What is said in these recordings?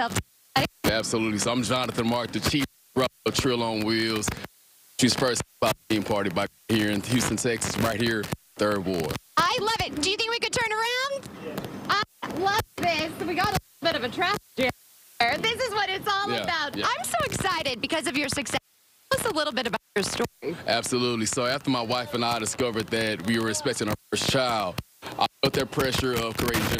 yourself. Absolutely. So I'm Jonathan Mark, the chief of Trill on Wheels. She's first theme party by here in Houston, Texas, right here, 3rd Ward. I love it. Do you think we could turn around? Yeah. I love this. We got a little bit of a traffic jam there. This is what it's all about. Yeah. I'm so excited because of your success. Tell us a little bit about your story. Absolutely. So after my wife and I discovered that we were expecting our first child, I felt that pressure of creating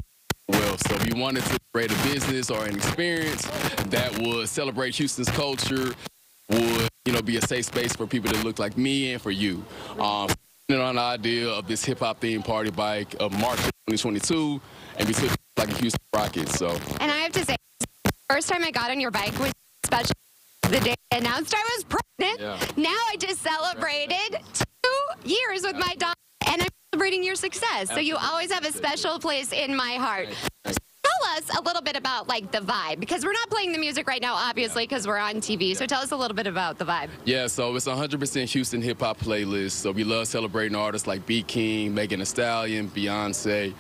wealth. So we wanted to create a business or an experience that would celebrate Houston's culture, would, be a safe space for people that look like me and for you. On the idea of this hip-hop themed party bike of March 2022, and we took it like a Houston Rocket. So. And I have to say, the first time I got on your bike was special. The day I announced I was pregnant. Yeah. Now I just celebrated 2 years with my daughter, and I'm celebrating your success. So you always have a special place in my heart. Tell us a little bit about the vibe, because we're not playing the music right now, obviously, because we're on TV. So tell us a little bit about the vibe. Yeah, so it's 100% Houston hip hop playlist. So we love celebrating artists like B. King, Megan Thee Stallion, Beyonce.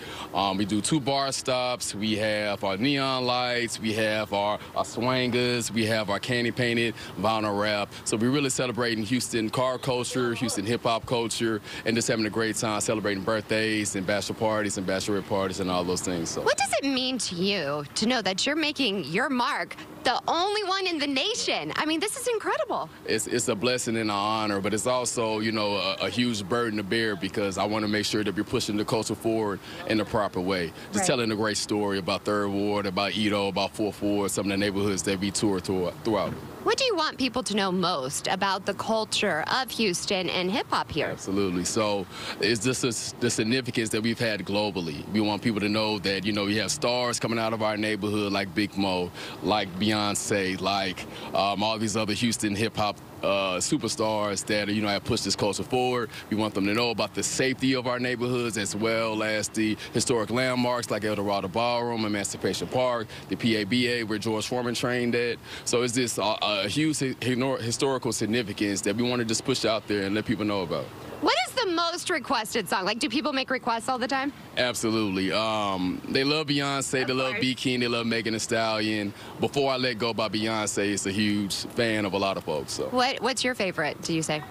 We do 2 bar stops. We have our neon lights. We have our swangers. We have our candy painted vinyl wrap. So we're really celebrating Houston car culture, Houston hip hop culture, and just having a great time celebrating birthdays and bachelor parties and bachelorette parties and all those things. So. What does it mean to you to know that you're making your mark the only one in the nation? I mean, this is incredible. It's a blessing and an honor, but it's also, a huge burden to bear, because I want to make sure that we're pushing the culture forward in the proper way. Just telling a great story about 3rd Ward, about Edo, about 4th Ward, some of the neighborhoods that we tour throughout. What do you want people to know most about the culture of Houston and hip-hop here? Absolutely. So it's just the significance that we've had globally. We want people to know that, we have stars coming out of our neighborhood like Big Mo, like Beyonce, like all these other Houston hip-hop superstars that, have pushed this culture forward. We want them to know about the safety of our neighborhoods, as well as the historic landmarks like El Dorado Ballroom, Emancipation Park, the PABA where George Foreman trained at. So it's this a huge historical significance that we want to just push out there and let people know about. What is the most requested song? Do people make requests all the time? Absolutely. They love Beyonce, they love B. King, they love Megan Thee Stallion. Before I Let Go by Beyonce is a huge fan of a lot of folks. So. What's your favorite, do you say?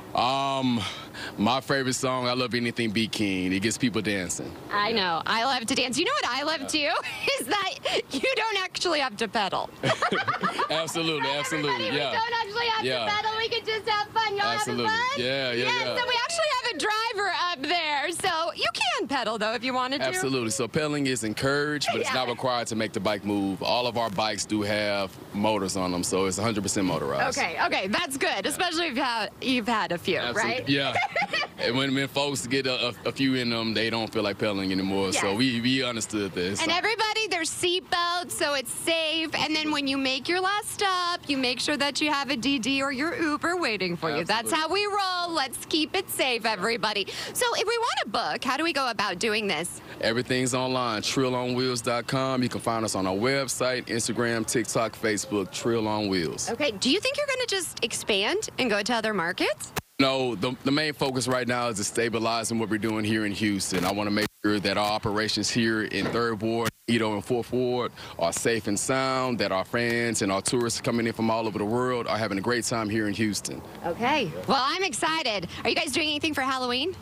My favorite song, I love anything B. King. It gets people dancing. I know. I love to dance. You know what I love too? Is that you don't actually have to pedal. Absolutely. We don't actually have to pedal. We can just have fun. Y'all having fun? Yeah. So we actually have a driver up there. So you can pedal, though, if you wanted to. Absolutely. So pedaling is encouraged, but it's not required to make the bike move. All of our bikes do have motors on them, so it's 100% motorized. Okay. That's good, especially if you've had a few, right? Yeah. And when folks get a few in them, they don't feel like pedaling anymore. Yes. So we understood this. And everybody, there's seatbelts, so it's safe. And then when you make your last stop, you make sure that you have a DD or your Uber waiting for you. That's how we roll. Let's keep it safe, everybody. So if we want to book, how do we go about doing this? Everything's online, trillonwheels.com. You can find us on our website, Instagram, TikTok, Facebook, Trill on Wheels. Okay. Do you think you're going to just expand and go to other markets? No, the main focus right now is to stabilizing what we're doing here in Houston. I want to make sure that our operations here in 3rd Ward, Edo, and 4th Ward are safe and sound, that our fans and our tourists coming in from all over the world are having a great time here in Houston. Okay. Well, I'm excited. Are you guys doing anything for Halloween?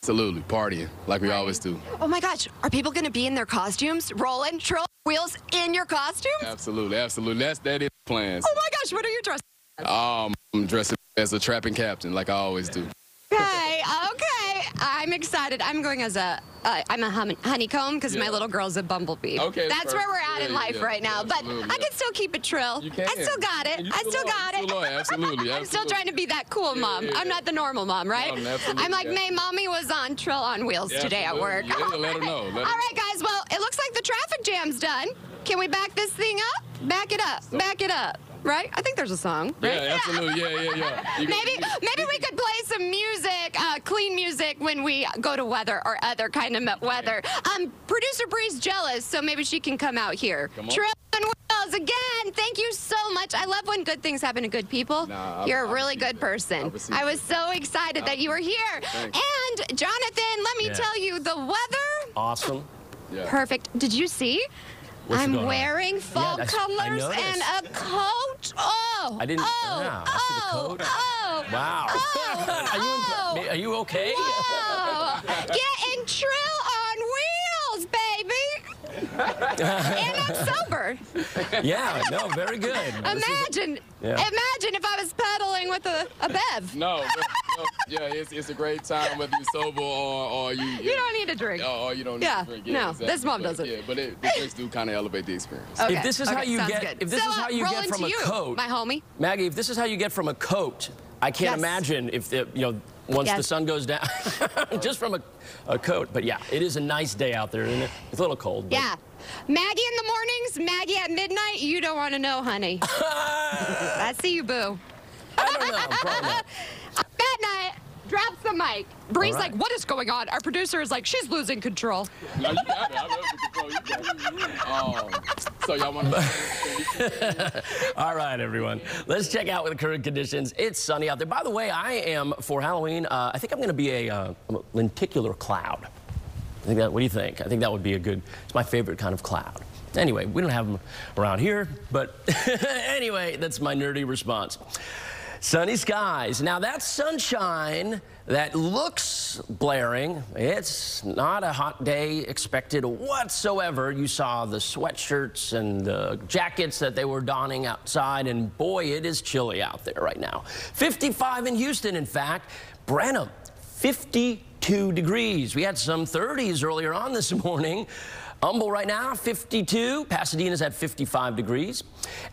Absolutely. Partying, like we always do. Oh, my gosh. Are people going to be in their costumes, rolling Trill Wheels in your costumes? Absolutely. That is the plan. Oh, my gosh. What are you dressed as? I'm dressed as a trapping captain, like I always do. Okay. I'm excited. I'm going as I'm a honeycomb because my little girl's a bumblebee. Okay. That's where we're at in life right now. But I can still keep it trill. You can. I still got it. Absolutely. I'm still trying to be that cool mom. I'm not the normal mom, right? I'm like, May, mommy was on Trill on Wheels today at work. Yeah, let her know. All right, guys. Well, it looks like the traffic jam's done. Can we back this thing up? Back it up. Back it up. Right? I think there's a song. Right? Yeah, absolutely. Yeah. Maybe we could play some music, clean music, when we go to weather or other kind of weather. Producer Bree's jealous, so maybe she can come out here. Trill on Wheels again. Thank you so much. I love when good things happen to good people. You're a really good person. I was so excited that you were here. Thanks. And Jonathan, let me tell you, the weather. Awesome. Perfect. Did you see? I'm wearing fall colors and a coat. Oh, I didn't. I see the coat. Wow. Are you okay? Whoa. Getting true on wheels, baby. And I'm sober. Yeah, no, very good. Imagine if I was pedaling with a Bev. No, yeah, it's a great time whether you're sober or you. You don't need a drink. Or you don't need a drink. Yeah, no, exactly. this mom doesn't. Yeah, but the drinks do kind of elevate the experience. Okay. If this is how you sounds get, good. if this is how you get from a coat, my homie. Maggie, if this is how you get from a coat, I can't imagine if once the sun goes down, just from a coat. But yeah, it is a nice day out there, isn't it? It's a little cold. But... Yeah. Maggie in the mornings, Maggie at midnight, you don't want to know, honey. I see you, boo. I don't know. Probably not. Midnight, drops the mic. Bree's like, what is going on? Our producer is like, she's losing control. No, you got it. I'm losing control. You got it. So y'all want to... All right, everyone. Let's check out with the current conditions. It's sunny out there. By the way, I am, for Halloween, I think I'm going to be a lenticular cloud. What do you think? I think that would be it's my favorite kind of cloud. Anyway, we don't have them around here, but anyway, that's my nerdy response. Sunny skies. Now, that sunshine that looks blaring, it's not a hot day expected whatsoever. You saw the sweatshirts and the jackets that they were donning outside, and boy, it is chilly out there right now. 55 in Houston, in fact. Brenham, 52 degrees. We had some 30s earlier on this morning. Humble right now, 52. Pasadena's at 55 degrees.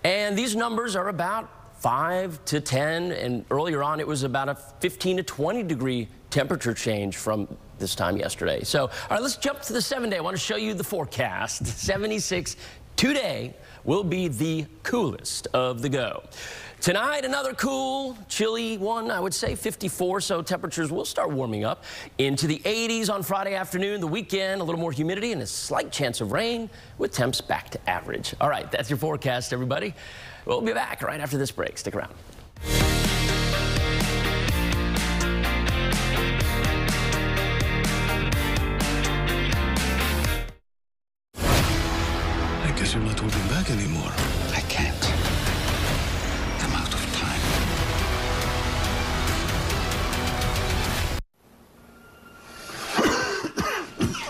And these numbers are about 5 to 10, and earlier on it was about a 15 to 20 degree temperature change from this time yesterday. So, all right, let's jump to the 7-day. I want to show you the forecast. 76 today will be the coolest of the go. Tonight, another cool, chilly one, I would say 54, so temperatures will start warming up into the 80s on Friday afternoon. The weekend, a little more humidity and a slight chance of rain with temps back to average. All right, that's your forecast, everybody. We'll be back right after this break. Stick around. I guess you're not holding back anymore. I can't. I'm out of time.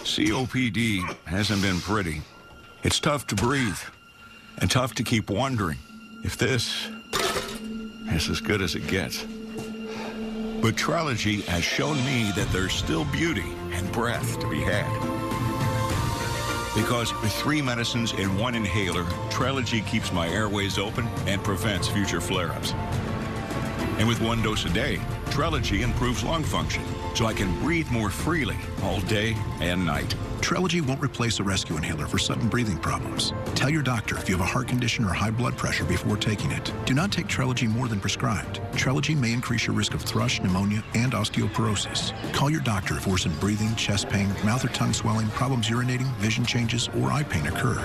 COPD hasn't been pretty. It's tough to breathe and tough to keep wondering if this is as good as it gets. But Trelegy has shown me that there's still beauty and breath to be had. Because with 3 medicines in 1 inhaler, Trelegy keeps my airways open and prevents future flare-ups. And with 1 dose a day, Trelegy improves lung function, so I can breathe more freely all day and night. Trelegy won't replace a rescue inhaler for sudden breathing problems. Tell your doctor if you have a heart condition or high blood pressure before taking it. Do not take Trelegy more than prescribed. Trelegy may increase your risk of thrush, pneumonia, and osteoporosis. Call your doctor if worsened breathing, chest pain, mouth or tongue swelling, problems urinating, vision changes, or eye pain occur.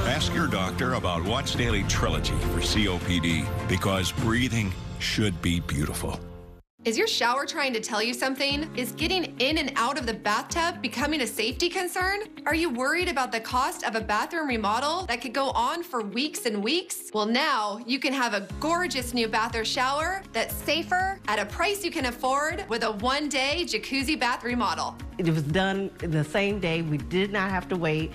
Ask your doctor about Watts Daily Trelegy for COPD, because breathing should be beautiful. Is your shower trying to tell you something? Is getting in and out of the bathtub becoming a safety concern? Are you worried about the cost of a bathroom remodel that could go on for weeks and weeks? Well, now you can have a gorgeous new bath or shower that's safer at a price you can afford with a 1-day jacuzzi bath remodel. It was done the same day. We did not have to wait.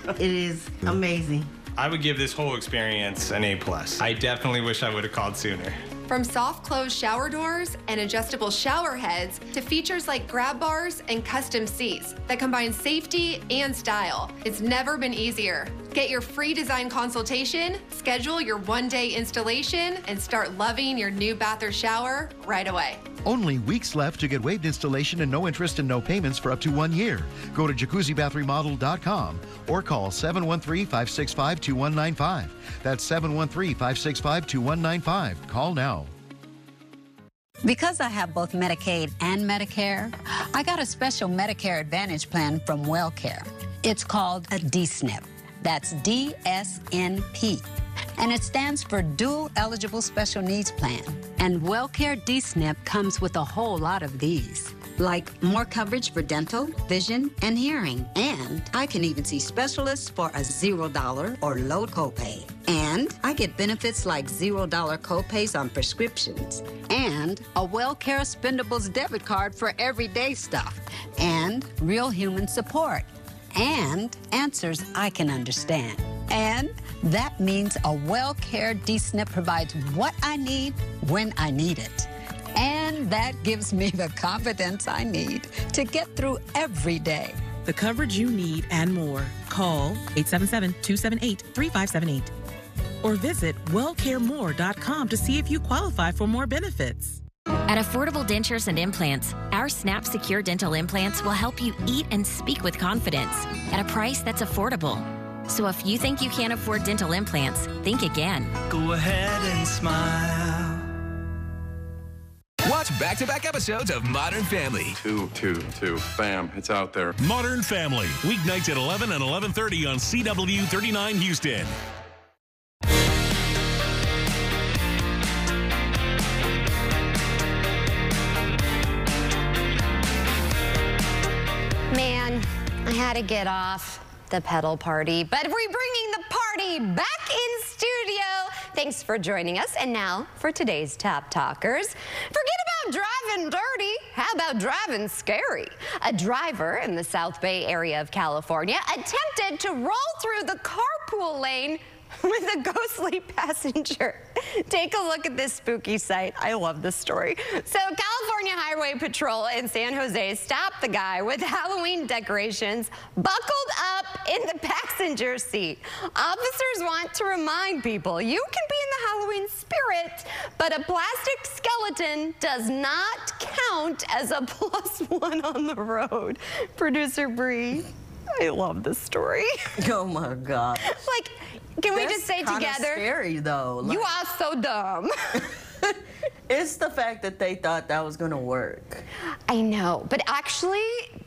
It is amazing. I would give this whole experience an A+. I definitely wish I would have called sooner. From soft close shower doors and adjustable shower heads to features like grab bars and custom seats that combine safety and style, it's never been easier. Get your free design consultation, schedule your 1-day installation, and start loving your new bath or shower right away. Only weeks left to get waived installation and no interest and no payments for up to 1 year. Go to jacuzzibathremodel.com or call 713-565-2195. That's 713-565-2195. Call now. Because I have both Medicaid and Medicare, I got a special Medicare Advantage plan from WellCare. It's called a DSNP. That's DSNP. And it stands for Dual Eligible Special Needs Plan. And WellCare DSNP comes with a whole lot of these. like more coverage for dental, vision, and hearing. And I can even see specialists for a $0 or low copay. And I get benefits like $0 copays on prescriptions. And a WellCare Spendables debit card for everyday stuff. And real human support. And answers I can understand. And that means a WellCare D-SNP provides what I need when I need it. And that gives me the confidence I need to get through every day. The coverage you need and more. Call 877-278-3578 or visit wellcaremore.com to see if you qualify for more benefits. At Affordable Dentures and Implants, our Snap Secure Dental Implants will help you eat and speak with confidence at a price that's affordable. So if you think you can't afford dental implants, think again. Go ahead and smile. Watch back-to-back episodes of Modern Family. Two. Bam, it's out there. Modern Family, weeknights at 11 and 11:30 on CW 39 Houston. Man, I had to get off the pedal party, but we're bringing the party back in studio. Thanks for joining us. And now for today's Top Talkers. Forget about driving dirty. How about driving scary? A driver in the South Bay area of California attempted to roll through the carpool lane with a ghostly passenger. Take a look at this spooky sight. I love this story. So California Highway Patrol in San Jose stopped the guy with Halloween decorations buckled up in the passenger seat. Officers want to remind people you can be in the Halloween spirit, but a plastic skeleton does not count as a +1 on the road. Producer Bree, I love this story. Oh my God. Like, can we just say together? That's scary though. Like, you are so dumb. It's the fact that they thought that was gonna work. I know, but actually,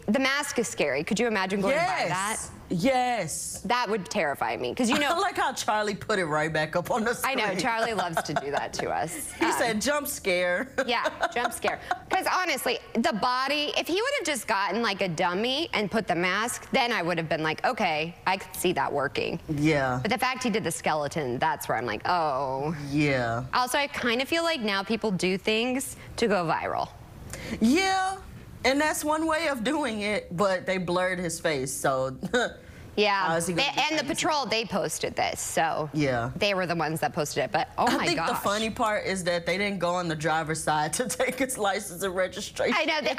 the mask is scary. Could you imagine going by that? Yes. That would terrify me, because you know. I like how Charlie put it right back up on the screen. I know, Charlie loves to do that to us. He said jump scare. Yeah, jump scare. Because honestly, the body, if he would have just gotten like a dummy and put the mask, then I would have been like, okay, I could see that working. Yeah. But the fact he did the skeleton, that's where I'm like, oh. Yeah. Also, I kind of feel like now people do things to go viral. Yeah. And that's one way of doing it, but they blurred his face, so. Yeah, and the patrol, they posted this, so yeah, they were the ones that posted it, but oh my gosh. I think the funny part is that they didn't go on the driver's side to take his license and registration. I know, I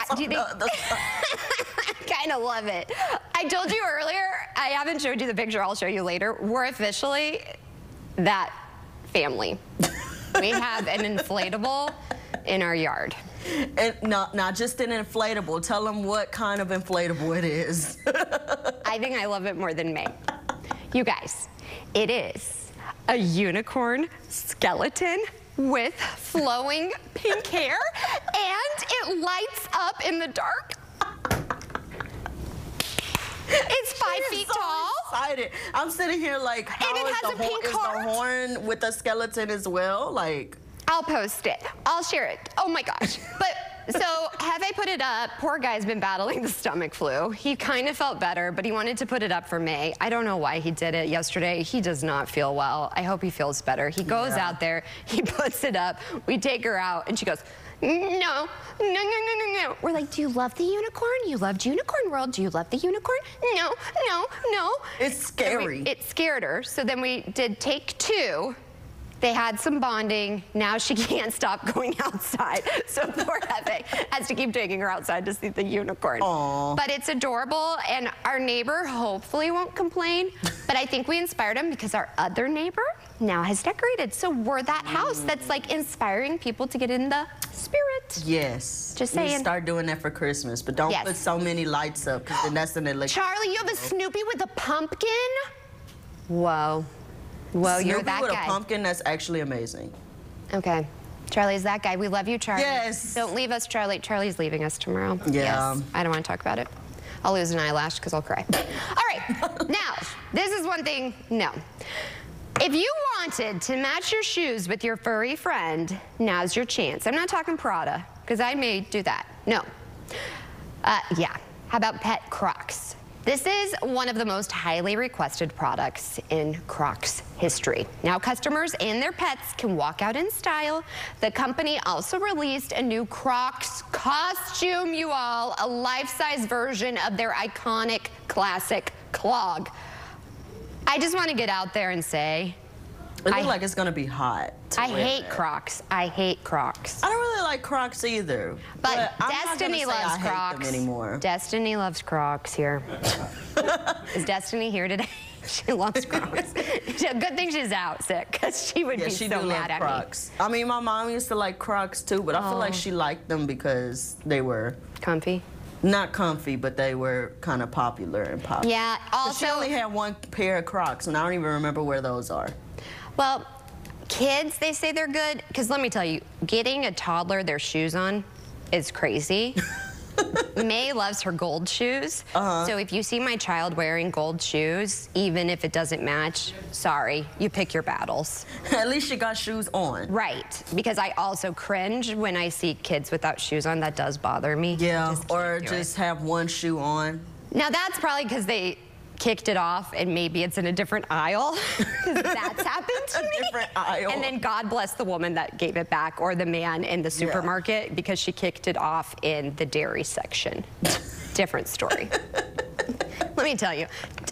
kind of love it. I told you earlier, I haven't showed you the picture, I'll show you later. We're officially that family. We have an inflatable in our yard. And not just an inflatable. Tell them what kind of inflatable it is. I think I love it more than me. You guys, it is a unicorn skeleton with flowing pink hair, and it lights up in the dark. It's 5 feet tall. Excited. I'm sitting here like, how and it has a pink heart. The horn with the skeleton as well? Like, I'll post it. I'll share it. Oh my gosh. But so have I put it up? Poor guy's been battling the stomach flu. He kind of felt better, but he wanted to put it up for May. I don't know why he did it yesterday. He does not feel well. I hope he feels better. He goes out there, he puts it up. We take her out, and she goes, no. We're like, do you love the unicorn? You loved Unicorn World. Do you love the unicorn? No. It's scary. It scared her. So then we did take 2. They had some bonding. Now she can't stop going outside. So poor Hefe has to keep taking her outside to see the unicorn. Aww. But it's adorable, and our neighbor hopefully won't complain. But I think we inspired him because our other neighbor now has decorated. So we're that house that's like inspiring people to get in the spirit. Yes. Just saying. You start doing that for Christmas, but don't put so many lights up, because then that's an electric. Charlie, you have a Snoopy with a pumpkin? Whoa. Well, Snoopy you're that with guy. A pumpkin, that's actually amazing. Okay. Charlie's that guy. We love you, Charlie. Yes. Don't leave us, Charlie. Charlie's leaving us tomorrow. Yeah. Yes. I don't want to talk about it. I'll lose an eyelash because I'll cry. All right. Now, this is one thing. No. If you wanted to match your shoes with your furry friend, now's your chance. I'm not talking Prada, because I may do that. No. Yeah. How about pet Crocs? This is one of the most highly requested products in Crocs history. Now customers and their pets can walk out in style. The company also released a new Crocs costume, you all, a life-size version of their iconic classic clog. I just want to get out there and say, it looks like it's going to be hot. I hate Crocs. I hate Crocs. I don't really like Crocs either. But Destiny loves Crocs. Anymore. Destiny loves Crocs here. Is Destiny here today? She loves Crocs. Good thing she's out sick, because she would be so mad at Crocs. I mean, my mom used to like Crocs too, but I feel like she liked them because they were comfy. Not comfy, but they were kind of popular and popular. Yeah, also... She only had one pair of Crocs, and I don't even remember where those are. Well, kids, they say they're good, because let me tell you, getting a toddler their shoes on is crazy. May loves her gold shoes, so if you see my child wearing gold shoes, even if it doesn't match, sorry, you pick your battles. At least she got shoes on. Right, because I also cringe when I see kids without shoes on. That does bother me. Yeah, or just have one shoe on. Now that's probably because they kicked it off and maybe it's in a different aisle, because that's happened to me. A different aisle. And then God bless the woman that gave it back, or the man in the supermarket, because she kicked it off in the dairy section. Different story. Let me tell you,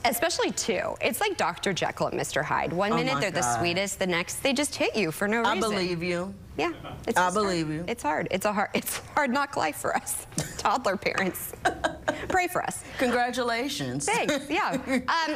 especially two, it's like Dr. Jekyll and Mr. Hyde. One minute they're the sweetest, the next they just hit you for no reason. I believe you. Yeah, I believe you. It's hard. It's a hard knock life for us, toddler parents. Pray for us. Congratulations. Thanks. Yeah.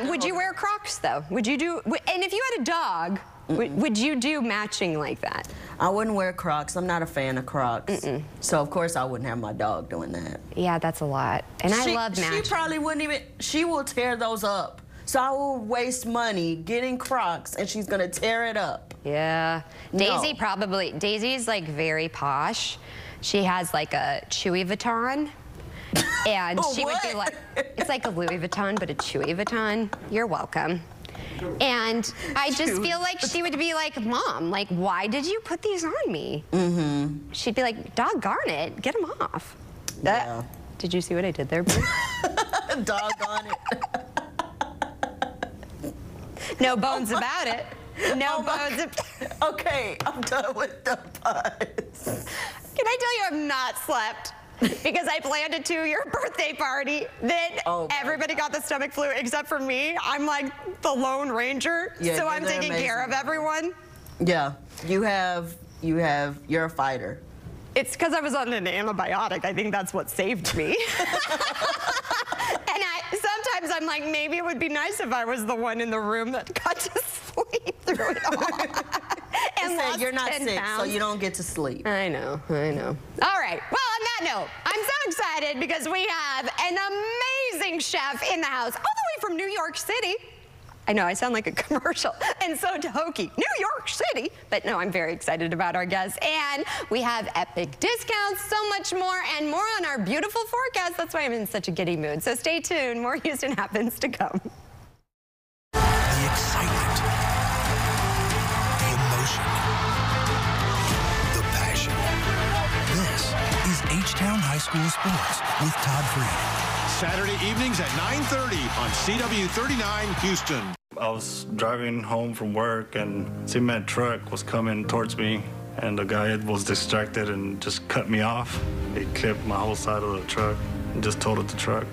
Would you wear Crocs though? Would you do? And if you had a dog, would you do matching like that? I wouldn't wear Crocs. I'm not a fan of Crocs. So of course I wouldn't have my dog doing that. Yeah, that's a lot. And I love matching. She probably wouldn't even. She will tear those up. So I will waste money getting Crocs, and she's gonna tear it up. Yeah. Daisy probably. Daisy's like very posh. She has like a Chewy Vuitton. And she would be like, it's like a Louis Vuitton, but a Chewy Vuitton. You're welcome. And I just feel like she would be like, Mom, like, why did you put these on me? She'd be like, doggone it, get them off. Yeah. Did you see what I did there, Boo? Doggone it. No bones about it. No bones about it. Okay, I'm done with the puns. Can I tell you I've not slept? Because I planned a 2-year birthday party. Then everybody got the stomach flu except for me. I'm like the Lone Ranger. Yeah, so I'm taking care of everyone. Yeah, you're a fighter. It's because I was on an antibiotic. I think that's what saved me. And sometimes I'm like, maybe it would be nice if I was the one in the room that got to sleep through it all. And lost you're not 10 sick, pounds. so you don't get to sleep. I know. All right. Well, on that note, I'm so excited because we have an amazing chef in the house, all the way from New York City. I know, I sound like a commercial, and so hokey. New York City. But no, I'm very excited about our guests. And we have epic discounts, so much more, and more on our beautiful forecast. That's why I'm in such a giddy mood. So stay tuned. More Houston Happens to come. The excitement. The emotion. The passion. This is H-Town High School Sports with Todd Freed. Saturday evenings at 9:30 on CW39 Houston. I was driving home from work and cement truck was coming towards me, and the guy was distracted and just cut me off. He clipped my whole side of the truck and just totaled the truck.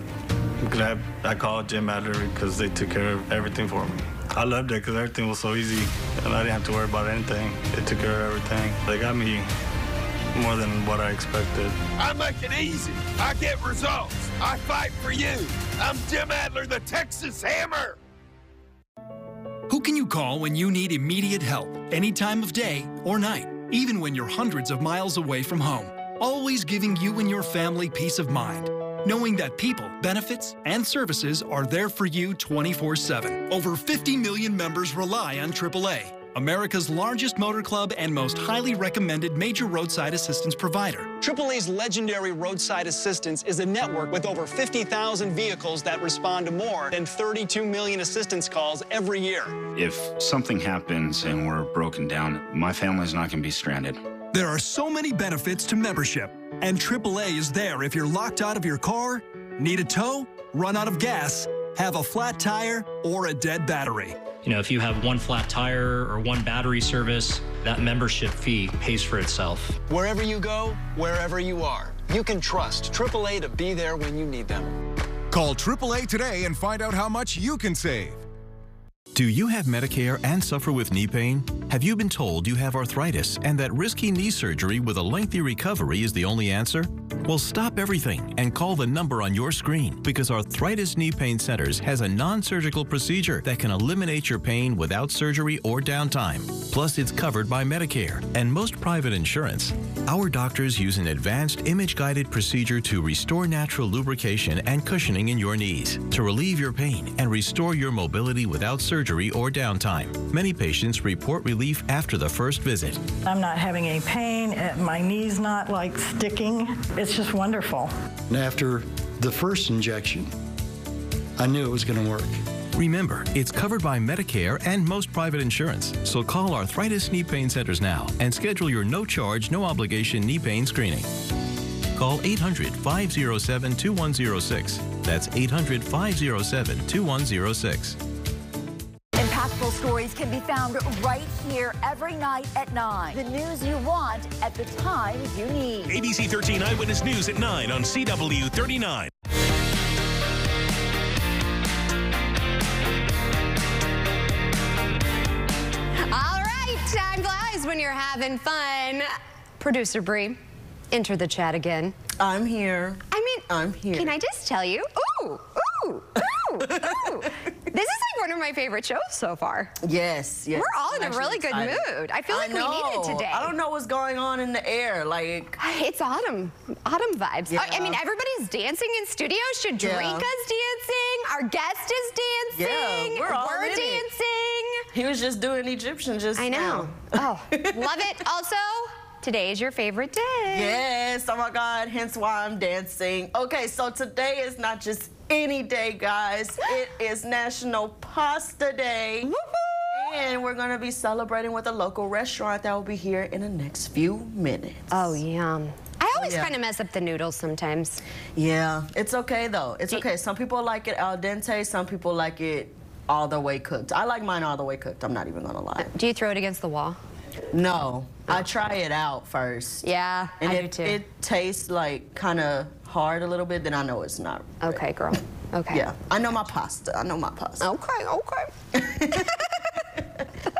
I called Jim Adler because they took care of everything for me. I loved it because everything was so easy and I didn't have to worry about anything. They took care of everything. They got me more than what I expected. I make it easy. I get results. I fight for you. I'm Jim Adler, the Texas Hammer. Who can you call when you need immediate help, any time of day or night, even when you're hundreds of miles away from home? Always giving you and your family peace of mind, knowing that people, benefits, and services are there for you 24/7. Over 50 million members rely on AAA, America's largest motor club and most highly recommended major roadside assistance provider. AAA's legendary roadside assistance is a network with over 50,000 vehicles that respond to more than 32 million assistance calls every year. If something happens and we're broken down, my family's not going to be stranded. There are so many benefits to membership, and AAA is there if you're locked out of your car, need a tow, run out of gas, have a flat tire, or a dead battery. You know, if you have one flat tire or one battery service, that membership fee pays for itself. Wherever you go, wherever you are, you can trust AAA to be there when you need them. Call AAA today and find out how much you can save. Do you have Medicare and suffer with knee pain? Have you been told you have arthritis and that risky knee surgery with a lengthy recovery is the only answer? Well, stop everything and call the number on your screen, because Arthritis Knee Pain Centers has a non-surgical procedure that can eliminate your pain without surgery or downtime. Plus, it's covered by Medicare and most private insurance. Our doctors use an advanced image-guided procedure to restore natural lubrication and cushioning in your knees, to relieve your pain and restore your mobility without surgery or downtime. Many patients report relief after the first visit. I'm not having any pain. My knee's not like sticking. It's just wonderful. And after the first injection, I knew it was going to work. Remember, it's covered by Medicare and most private insurance. So call Arthritis Knee Pain Centers now and schedule your no-charge, no-obligation knee pain screening. Call 800-507-2106. That's 800-507-2106. Impactful stories can be found right here every night at 9. The news you want at the time you need. ABC 13 Eyewitness News at 9 on CW 39. All right, time flies when you're having fun. Producer Bree, enter the chat again. I'm here. I'm here. Can I just tell you? Ooh. This is like one of my favorite shows so far. Yes. We're all in a really good mood. I feel like we need it today. I don't know what's going on in the air. Like, it's autumn vibes. Yeah. I mean, everybody's dancing in studio. Shadrika's dancing. Our guest is dancing. Yeah, we're dancing. He was just doing Egyptian just I know. now. Oh, love it. Also, today is your favorite day. Yes, oh my God, hence why I'm dancing. Okay, so today is not just any day, guys. It is National Pasta Day. And we're gonna be celebrating with a local restaurant that will be here in the next few minutes. Oh, yum. I always kind of mess up the noodles sometimes. Yeah, it's okay though. It's okay. Some people like it al dente, some people like it all the way cooked. I like mine all the way cooked, I'm not even gonna lie. Do you throw it against the wall? No, I try it out first. Yeah, and I if do too. it tastes like kind of hard a little bit, then I know it's not. Okay, girl. Okay. Yeah, I know my pasta. Okay.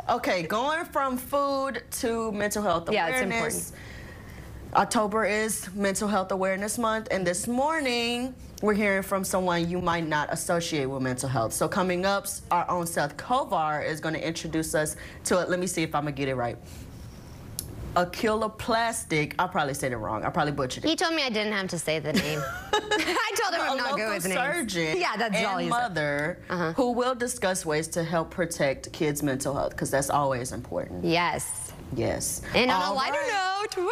Okay, going from food to mental health awareness. Yeah, it's important. October is Mental Health Awareness Month, and this morning we're hearing from someone you might not associate with mental health. So coming up, our own Seth Kovar is going to introduce us to it. Let me see if I'm going to get it right. Oculoplastic. I probably said it wrong. I probably butchered it. He told me I didn't have to say the name. I told him I'm not good with names. A local surgeon and mother who will discuss ways to help protect kids' mental health, because that's always important. Yes. Yes. And on a lighter note, woo!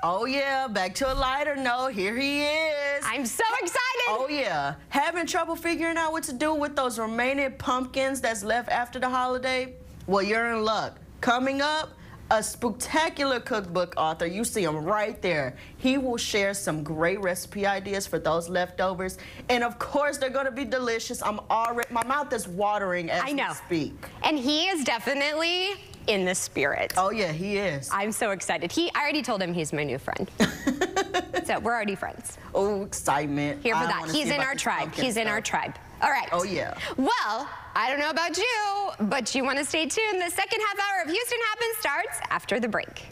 Oh yeah, back to a lighter note. Here he is. I'm so excited. Oh yeah. Having trouble figuring out what to do with those remaining pumpkins that's left after the holiday? Well, you're in luck. Coming up, a spectacular cookbook author. You see him right there. He will share some great recipe ideas for those leftovers. And of course, they're gonna be delicious. My mouth is watering as we speak. And he is definitely in the spirit. Oh yeah, he is. I'm so excited. I already told him he's my new friend. So we're already friends. Oh, excitement. Here for that. He's in our tribe. He's in our tribe. All right. Oh yeah. Well, I don't know about you, but you want to stay tuned. The second half hour of Houston Happens starts after the break.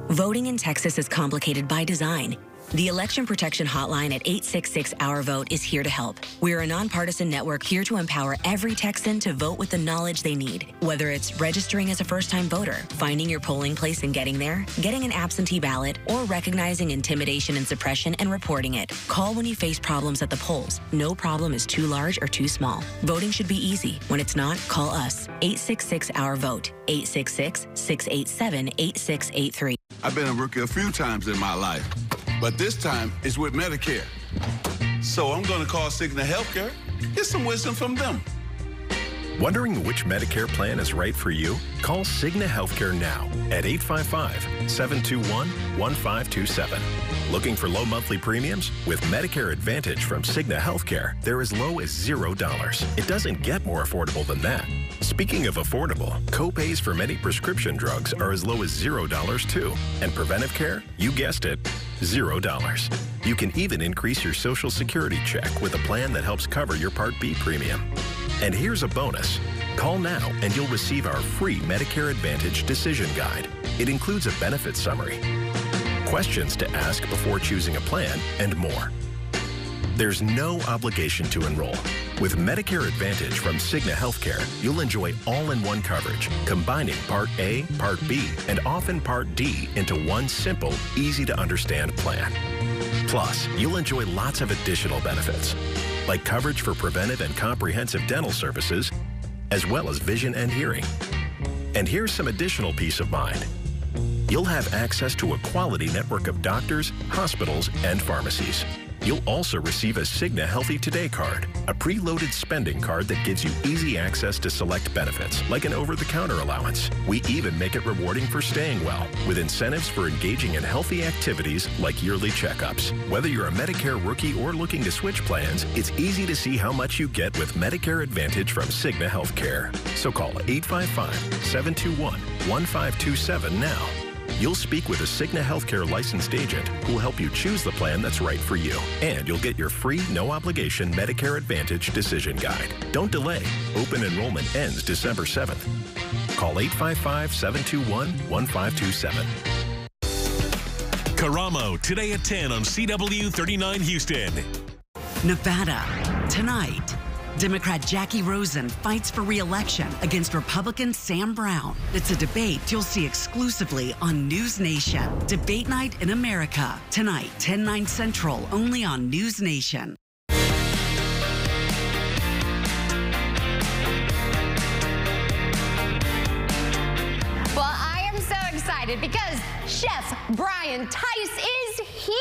Voting in Texas is complicated by design. The Election Protection Hotline at 866-OUR-VOTE is here to help. We're a nonpartisan network here to empower every Texan to vote with the knowledge they need. Whether it's registering as a first-time voter, finding your polling place and getting there, getting an absentee ballot, or recognizing intimidation and suppression and reporting it. Call when you face problems at the polls. No problem is too large or too small. Voting should be easy. When it's not, call us. 866-OUR-VOTE. 866-687-8683. I've been a rookie a few times in my life, but this time it's with Medicare. So I'm going to call Cigna Healthcare, get some wisdom from them. Wondering which Medicare plan is right for you? Call Cigna Healthcare now at 855-721-1527. Looking for low monthly premiums? With Medicare Advantage from Cigna Healthcare, they're as low as $0. It doesn't get more affordable than that. Speaking of affordable, copays for many prescription drugs are as low as $0 too. And preventive care? You guessed it, $0. You can even increase your Social Security check with a plan that helps cover your Part B premium. And here's a bonus. Call now and you'll receive our free Medicare Advantage Decision Guide. It includes a benefit summary, questions to ask before choosing a plan, and more. There's no obligation to enroll. With Medicare Advantage from Cigna Healthcare, you'll enjoy all-in-one coverage, combining Part A, Part B, and often Part D into one simple, easy-to-understand plan. Plus, you'll enjoy lots of additional benefits, like coverage for preventive and comprehensive dental services, as well as vision and hearing. And here's some additional peace of mind. You'll have access to a quality network of doctors, hospitals, and pharmacies. You'll also receive a Cigna Healthy Today card, a preloaded spending card that gives you easy access to select benefits, like an over-the-counter allowance. We even make it rewarding for staying well, with incentives for engaging in healthy activities like yearly checkups. Whether you're a Medicare rookie or looking to switch plans, it's easy to see how much you get with Medicare Advantage from Cigna Healthcare. So call 855-721-1527 now. You'll speak with a Cigna Healthcare licensed agent who will help you choose the plan that's right for you. And you'll get your free, no-obligation Medicare Advantage Decision Guide. Don't delay. Open enrollment ends December 7th. Call 855-721-1527. Karamo, today at 10 on CW 39 Houston. Nevada, tonight. Democrat Jackie Rosen fights for re-election against Republican Sam Brown. It's a debate you'll see exclusively on News Nation. Debate Night in America, tonight, 10/9 Central, only on News Nation. Well, I am so excited because Chef Brian Tice is here.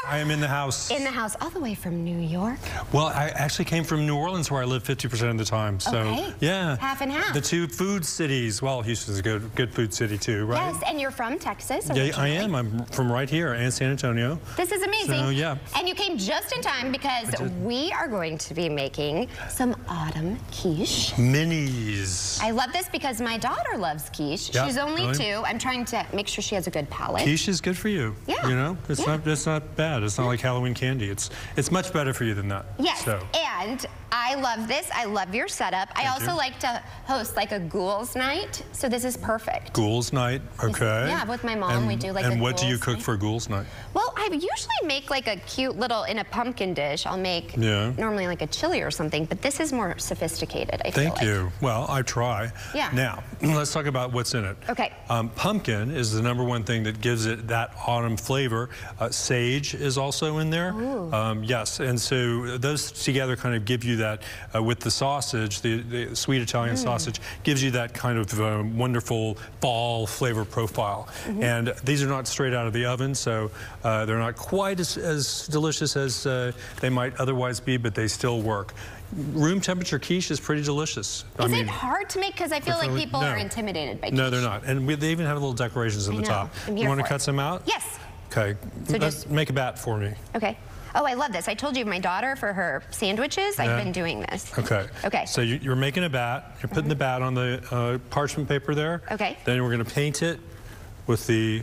I am in the house. In the house, all the way from New York. Well, I actually came from New Orleans, where I live 50% of the time. So, okay. Yeah. Half and half. The two food cities. Well, Houston's a good food city too, right? Yes, and you're from Texas Yeah, originally. I am. I'm from right here, and San Antonio. This is amazing. So, yeah. And you came just in time because we are going to be making some autumn quiche. Minis. I love this because my daughter loves quiche. Yeah, She's only really? 2. I'm trying to make sure she has a good palate. Quiche is good for you. Yeah. You know, it's not bad. It's not like Halloween candy. It's much better for you than that. Yes, So. and I love this. I love your setup. I also like to host like a ghouls night, so this is perfect. Ghouls night, okay. Yeah, with my mom, we do like a And what do you ghouls cook night. for ghouls night? Well, I usually make like a cute little, in a pumpkin dish, I'll make normally like a chili or something, but this is more sophisticated, I feel like. Thank you. Well, I try. Yeah. Now, let's talk about what's in it. Okay. Pumpkin is the #1 thing that gives it that autumn flavor. Sage is also in there. Yes, and so those together kind of give you that, with the sausage, the sweet Italian sausage, gives you that kind of wonderful fall flavor profile. And these are not straight out of the oven, so they're not quite as delicious as they might otherwise be, but they still work. Room temperature quiche is pretty delicious. Is it hard to make? Because I feel like people are intimidated by quiche. No, they're not. And they even have little decorations on the top. You want to cut some out? Yes. Okay. So Let's make a bat for me. Okay. Oh, I love this. I told you my daughter, for her sandwiches, I've been doing this. Okay. Okay. So you're making a bat. You're putting the bat on the parchment paper there. Okay. Then we're going to paint it with the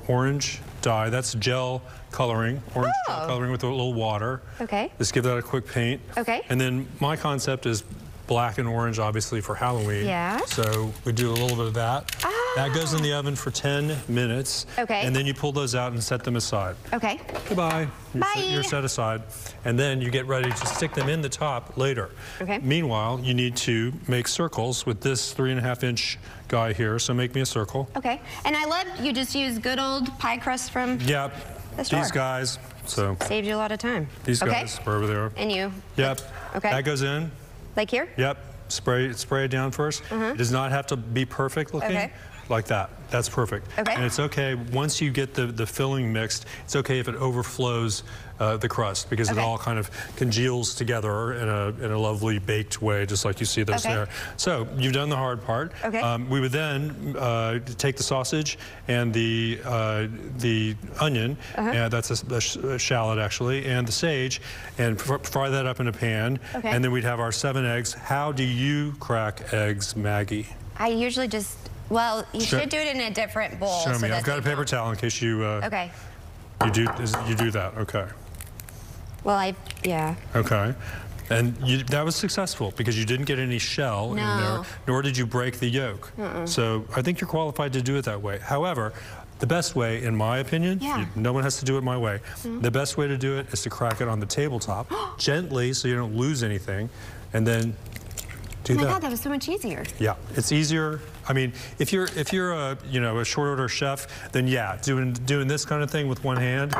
orange dye. That's gel coloring, orange gel coloring with a little water. Okay. Just give that a quick paint. Okay. And then my concept is black and orange, obviously, for Halloween. Yeah. So we do a little bit of that. That goes in the oven for 10 minutes. Okay. And then you pull those out and set them aside. Okay. Goodbye. Bye. You're set aside. And then you get ready to stick them in the top later. Okay. Meanwhile, you need to make circles with this 3.5-inch guy here. So make me a circle. Okay. And I love you just use good old pie crust from Yep. the store. These guys. So saved you a lot of time. these guys are over there. And you. Yep. Okay. That goes in. Like here? Yep. Spray it down first. It does not have to be perfect looking. Okay. like that. That's perfect. Okay. And it's okay, once you get the filling mixed, it's okay if it overflows the crust, because it all kind of congeals together in a lovely baked way, just like you see those there. So you've done the hard part. Okay. We would then take the sausage and the onion, and that's a shallot actually, and the sage, and fry that up in a pan. Okay. And then we'd have our 7 eggs. How do you crack eggs, Maggie? I usually just, well, you should do it in a different bowl. Show me. So I've got a paper towel in case you. Okay. You do that. Okay. Well, yeah. Okay. And that was successful because you didn't get any shell in there, nor did you break the yolk. So I think you're qualified to do it that way. However, the best way, in my opinion, no one has to do it my way. The best way to do it is to crack it on the tabletop gently so you don't lose anything, and then do that. Oh my God, that was so much easier. Yeah, it's easier. I mean, if you're a short order chef, then yeah, doing this kind of thing with one hand,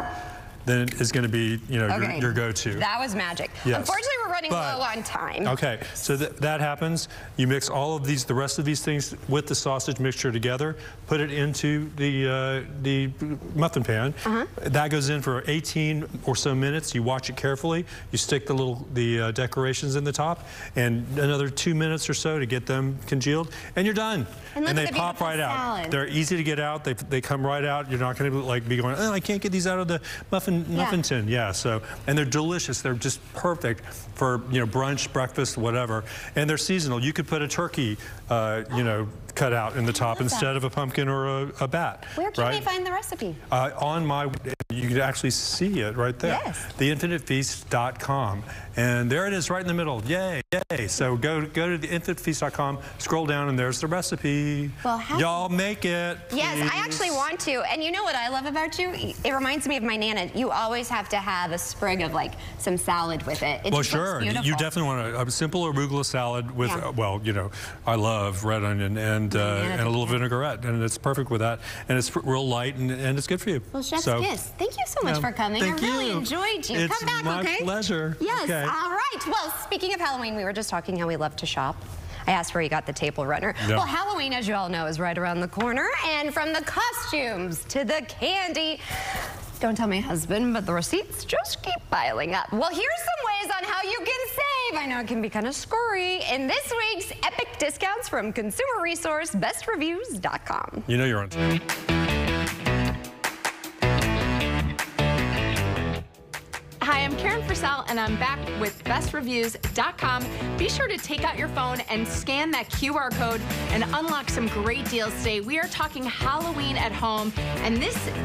then is going to be your go-to. That was magic. Yes. Unfortunately, we're running low on time. Okay, so that happens. You mix all of the rest of these things with the sausage mixture together, put it into the muffin pan. That goes in for 18 or so minutes. You watch it carefully. You stick the decorations in the top, and another 2 minutes or so to get them congealed, and you're done. And they pop right out. They're easy to get out. They come right out. You're not going to be going, oh, I can't get these out of the muffin tin. Yeah. So, and they're delicious. They're just perfect for brunch, breakfast, whatever. And they're seasonal. You could put a turkey, cut out in the top instead of a pumpkin or a bat. Where can we find the recipe? You can actually see it right there. Yes. theinfinitefeast.com. And there it is right in the middle. Yay, yay. So go to theinfinitefeast.com, scroll down, and there's the recipe. Well, y'all make it, please. Yes, I actually want to. And you know what I love about you? It reminds me of my Nana. You always have to have a sprig of some salad with it. It just looks beautiful. You definitely want a simple arugula salad with, I love red onion and a little vinaigrette, and it's perfect with that. And it's real light, and it's good for you. Well, Chef's Kiss, thank you so much for coming. I really enjoyed you. Come back, okay? It's my pleasure. Yes, okay. All right. Well, speaking of Halloween, we were just talking how we love to shop. I asked where you got the table runner. Yeah. Well, Halloween, as you all know, is right around the corner. And from the costumes to the candy, don't tell my husband, but the receipts just keep piling up. Well, here's some ways on how you can save. I know it can be kind of scary. In this week's epic discounts from consumer resource, bestreviews.com. You know you're on time. Hi, I'm Karen Fursell, and I'm back with bestreviews.com. Be sure to take out your phone and scan that QR code and unlock some great deals today. We are talking Halloween at home, and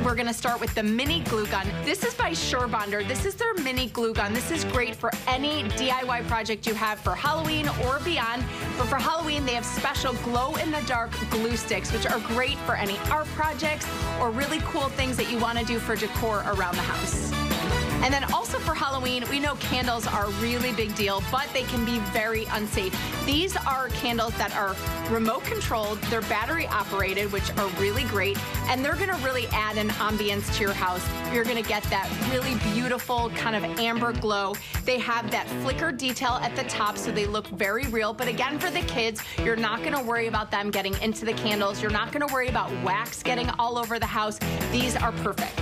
we're going to start with the mini glue gun. This is by SureBonder. This is their mini glue gun. This is great for any DIY project you have for Halloween or beyond. But for Halloween, they have special glow-in-the-dark glue sticks, which are great for any art projects or really cool things that you want to do for decor around the house. And then also for Halloween, we know candles are a really big deal, but they can be very unsafe. These are candles that are remote controlled, they're battery operated, which are really great, and they're gonna really add an ambience to your house. You're gonna get that really beautiful kind of amber glow. They have that flicker detail at the top, so they look very real. But again, for the kids, you're not gonna worry about them getting into the candles. You're not gonna worry about wax getting all over the house. These are perfect.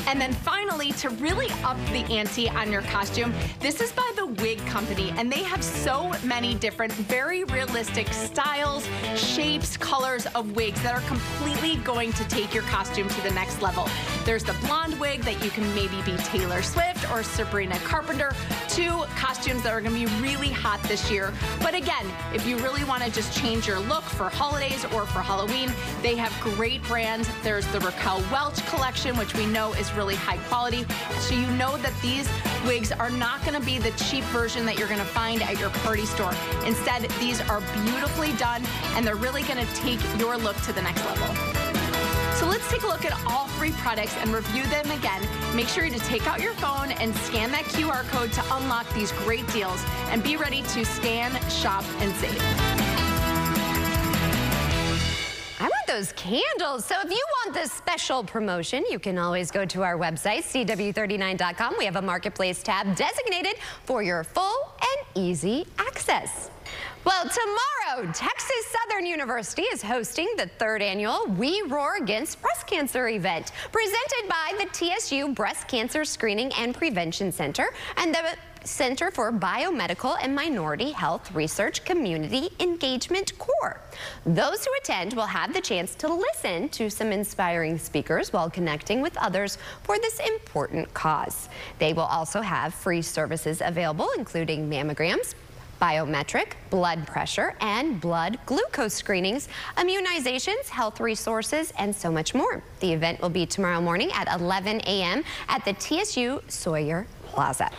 And then finally, to really up the ante on your costume, this is by the Wig Company, and they have so many different, very realistic styles, shapes, colors of wigs that are completely going to take your costume to the next level. There's the blonde wig that you can maybe be Taylor Swift or Sabrina Carpenter, two costumes that are going to be really hot this year. But again, if you really want to just change your look for holidays or for Halloween, they have great brands. There's the Raquel Welch collection, which we know is really high quality. So you know that these wigs are not going to be the cheap version that you're going to find at your party store. Instead, these are beautifully done, and they're really going to take your look to the next level. So let's take a look at all three products and review them again. Make sure to take out your phone and scan that QR code to unlock these great deals, and be ready to scan, shop, and save. I want those candles. So if you want this special promotion, you can always go to our website, CW39.com. We have a marketplace tab designated for your full and easy access. Well, tomorrow, Texas Southern University is hosting the 3rd annual We Roar Against Breast Cancer event, presented by the TSU Breast Cancer Screening and Prevention Center and the Center for Biomedical and Minority Health Research Community Engagement Corps. Those who attend will have the chance to listen to some inspiring speakers while connecting with others for this important cause. They will also have free services available, including mammograms, biometric, blood pressure, and blood glucose screenings, immunizations, health resources, and so much more. The event will be tomorrow morning at 11 a.m. at the TSU Sawyer Plaza.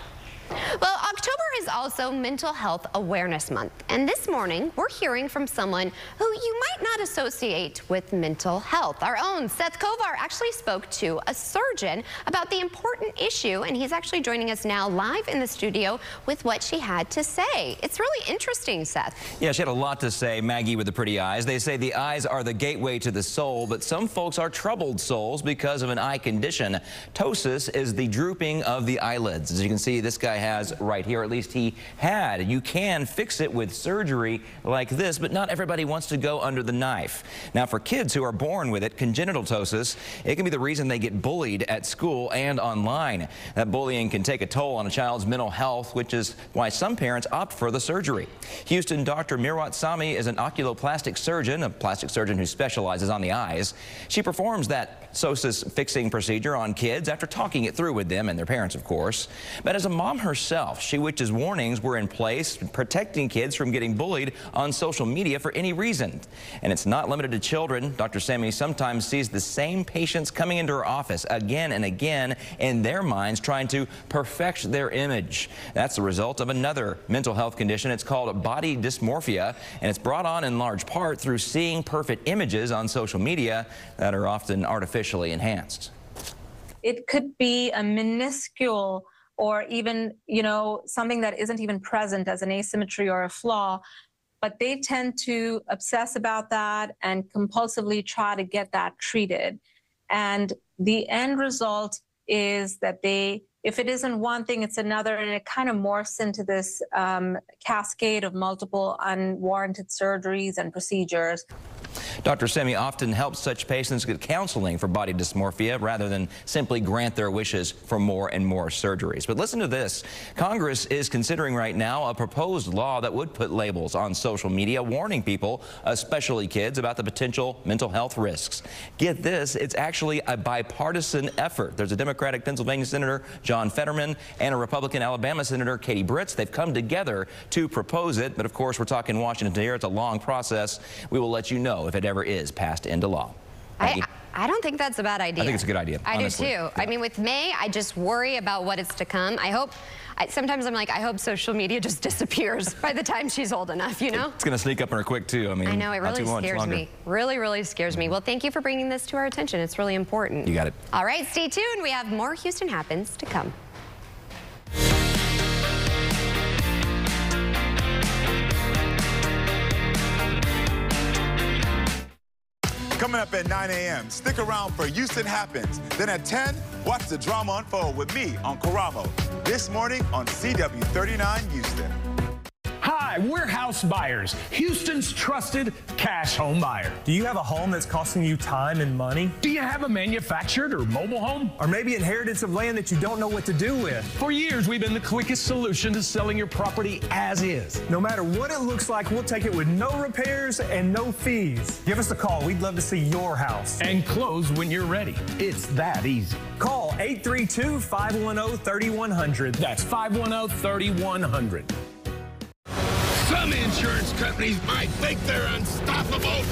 Well, October is also Mental Health Awareness Month, and this morning we're hearing from someone who you might not associate with mental health. Our own Seth Kovar actually spoke to a surgeon about the important issue, and he's actually joining us now live in the studio with what she had to say. It's really interesting, Seth. Yeah, she had a lot to say, Maggie with the pretty eyes. They say the eyes are the gateway to the soul, but some folks are troubled souls because of an eye condition. Ptosis is the drooping of the eyelids. As you can see, this guy has right here, at least he had. You can fix it with surgery like this, but not everybody wants to go under the knife. Now, for kids who are born with it, congenital ptosis, it can be the reason they get bullied at school and online. That bullying can take a toll on a child's mental health, which is why some parents opt for the surgery. Houston Dr. Mirwat Sami is an oculoplastic surgeon, a plastic surgeon who specializes on the eyes. She performs that ptosis fixing procedure on kids after talking it through with them and their parents, of course. But as a mom herself, she wishes warnings were in place protecting kids from getting bullied on social media for any reason. And it's not limited to children. Dr. Sami sometimes sees the same patients coming into her office again and again in their minds, trying to perfect their image. That's the result of another mental health condition. It's called body dysmorphia, and it's brought on in large part through seeing perfect images on social media that are often artificially enhanced. It could be a minuscule or even, something that isn't even present as an asymmetry or a flaw, but they tend to obsess about that and compulsively try to get that treated. And the end result is that if it isn't one thing, it's another, and it kind of morphs into this cascade of multiple unwarranted surgeries and procedures. Dr. Sami often helps such patients get counseling for body dysmorphia rather than simply grant their wishes for more and more surgeries. But listen to this. Congress is considering right now a proposed law that would put labels on social media warning people, especially kids, about the potential mental health risks. Get this, it's actually a bipartisan effort. There's a Democratic Pennsylvania Senator, John Fetterman, and a Republican Alabama Senator, Katie Britt. They've come together to propose it, but of course we're talking Washington here. It's a long process. We will let you know if it ever is passed into law. I don't think that's a bad idea. I think it's a good idea. I honestly. do too. Yeah. I mean, with May, I just worry about what is to come. Sometimes I'm like, I hope social media just disappears by the time she's old enough, It's going to sneak up on her quick too. I know, it really scares me. Really, really scares me. Well, thank you for bringing this to our attention. It's really important. You got it. All right, stay tuned. We have more Houston Happens to come. Coming up at 9 a.m., stick around for Houston Happens. Then at 10, watch the drama unfold with me on Karamo. This morning on CW39 Houston. Hi, we're House Buyers, Houston's trusted cash home buyer. Do you have a home that's costing you time and money? Do you have a manufactured or mobile home? Or maybe inheritance of land that you don't know what to do with? For years, we've been the quickest solution to selling your property as is. No matter what it looks like, we'll take it with no repairs and no fees. Give us a call. We'd love to see your house. And close when you're ready. It's that easy. Call 832-510-3100. That's 510-3100. Some insurance companies might think they're unstoppable.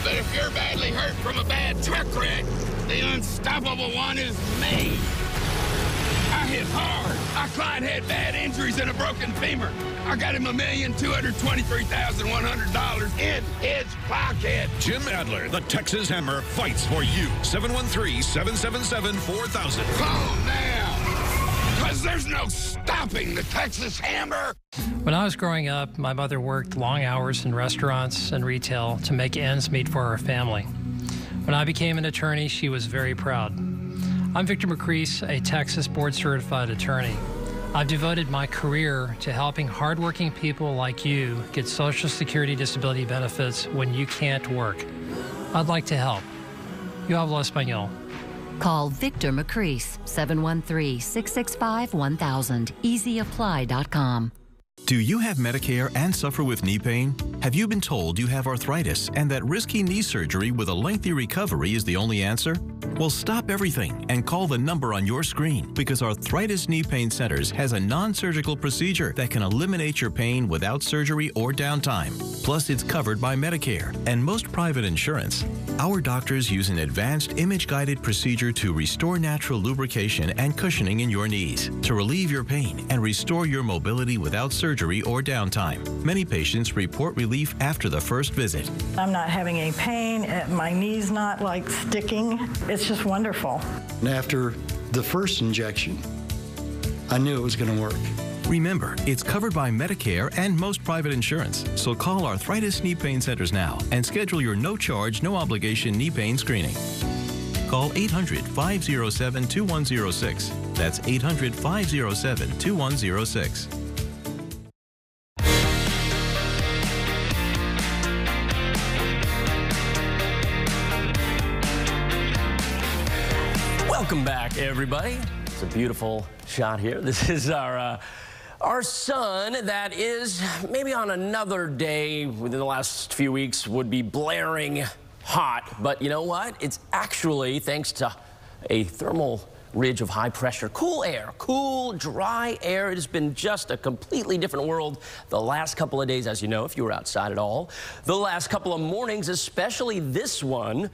But if you're badly hurt from a bad truck wreck, the unstoppable one is me. I hit hard. Our client had bad injuries and a broken femur. I got him $1,223,100 in his pocket. Jim Adler, the Texas Hammer, fights for you. 713-777-4000. Call now, because because there's no stopping the Texas Hammer. When I was growing up, my mother worked long hours in restaurants and retail to make ends meet for our family. When I became an attorney, she was very proud. I'm Victor McCrease, a Texas board-certified attorney. I've devoted my career to helping hardworking people like you get Social Security disability benefits when you can't work. I'd like to help. Yo hablo español. Call Victor McCrease, 713-665-1000, easyapply.com. Do you have Medicare and suffer with knee pain? Have you been told you have arthritis and that risky knee surgery with a lengthy recovery is the only answer? Well, stop everything and call the number on your screen, because Arthritis Knee Pain Centers has a non-surgical procedure that can eliminate your pain without surgery or downtime. Plus, it's covered by Medicare and most private insurance. Our doctors use an advanced image-guided procedure to restore natural lubrication and cushioning in your knees, to relieve your pain and restore your mobility without surgery or downtime. Many patients report relief after the first visit. I'm not having any pain. My knee's not like sticking. It's just wonderful. And after the first injection, I knew it was going to work. Remember, it's covered by Medicare and most private insurance. So call Arthritis Knee Pain Centers now and schedule your no-charge, no-obligation knee pain screening. Call 800-507-2106. That's 800-507-2106. Welcome back, everybody. It's a beautiful shot here. This is our sun that is maybe on another day within the last few weeks would be blaring hot. But you know what? It's actually, thanks to a thermal ridge of high pressure, cool air, cool, dry air. It has been just a completely different world the last couple of days, as you know, if you were outside at all. The last couple of mornings, especially this one,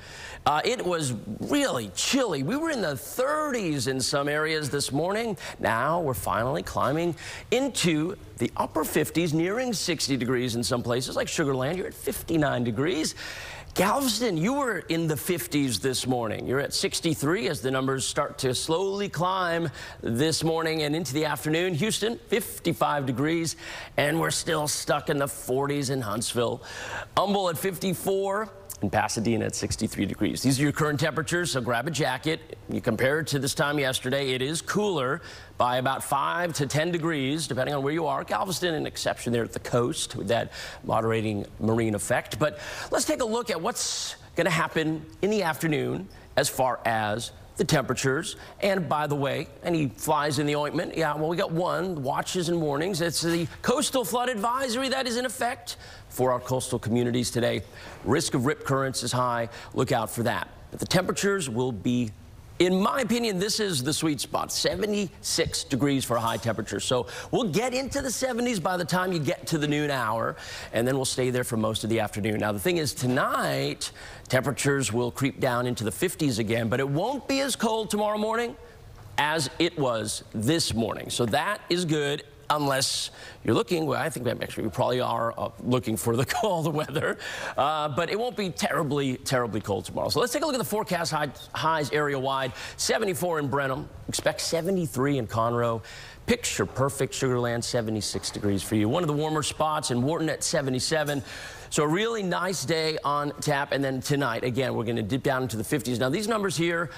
it was really chilly. We were in the 30s in some areas this morning. Now we're finally climbing into the upper 50s, nearing 60 degrees in some places, like Sugar Land. You're at 59 degrees. Galveston, you were in the 50s this morning. You're at 63 as the numbers start to slowly climb this morning and into the afternoon. Houston, 55 degrees, and we're still stuck in the 40s in Huntsville. Humboldt at 54. And Pasadena at 63 degrees. These are your current temperatures, so grab a jacket. You compare it to this time yesterday, it is cooler by about 5 to 10 degrees, depending on where you are. Galveston, an exception there at the coast with that moderating marine effect. But let's take a look at what's going to happen in the afternoon as far as the temperatures. And by the way, any flies in the ointment? Yeah, well, we got one, watches and warnings. It's the coastal flood advisory that is in effect for our coastal communities today. Risk of rip currents is high. Look out for that. But the temperatures will be, in my opinion, this is the sweet spot, 76 degrees for a high temperature. So we'll get into the 70s by the time you get to the noon hour, and then we'll stay there for most of the afternoon. Now, the thing is, tonight, temperatures will creep down into the 50s again, but it won't be as cold tomorrow morning as it was this morning. So that is good. Unless you're looking, well, I think actually we probably are looking for the cold weather, but it won't be terribly, terribly cold tomorrow. So let's take a look at the forecast highs area-wide. 74 in Brenham, expect 73 in Conroe. Picture perfect Sugar Land, 76 degrees for you. One of the warmer spots in Wharton at 77. So a really nice day on tap. And then tonight, again, we're going to dip down into the 50s. Now, these numbers here